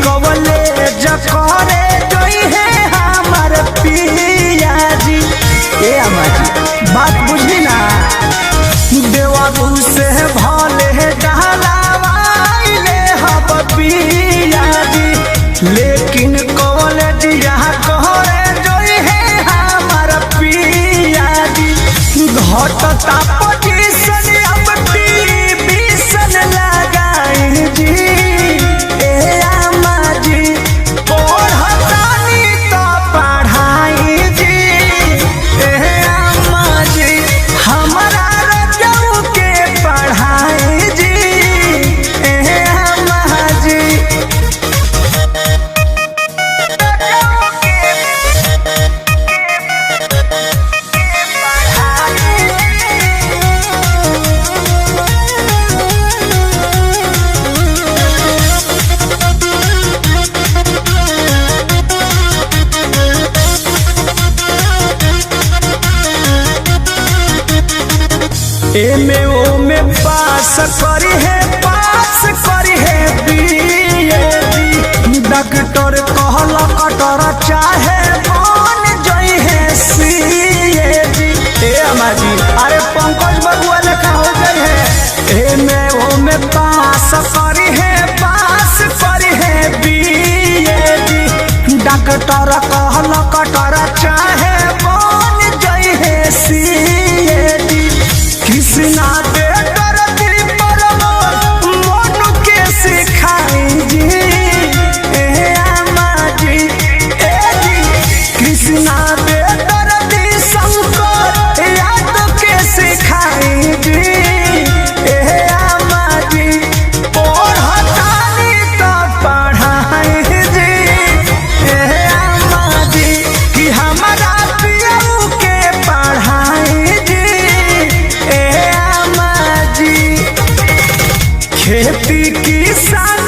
कवले जकरे जोई है हमार पिया जी। ए अम्मा जी बात बुझी ना, देवारू से भले डहलावाइले हब पिया जी, लेकिन कवले दिया कहरे जोई है हमार पिया जी। घटता पोजीशन अब टीवीशन लगाई जी। ए अम्मा जी पढ़तानी तो पढ़ाई जी। ए अम्मा जी हमारा रजऊ के पढ़ाई जी। ए अम्मा जी एमे ओमे पास करी है बीएडी। डॉक्टर कहला कटर चाहे बन जई है सीएडी। ए अम्मा जी अरे पंकज बबुआ लेखा हो गई है। एमे ओमे पास करी है बीएडी। डॉक्टर कहला कटर चाहे बन जई है सीएडी। कृष्णा दे करती परमो मोनू के सिखाई जी। ए अम्मा जी ए जी कृष्णा दे करती शंकर याद के सिखाई जी। ए अम्मा जी पढ़तानी तो पढ़ाई जी। ए अम्मा जी कि हमारा पियऊ के पढ़ाई जी। ए अम्मा जी खेती किसान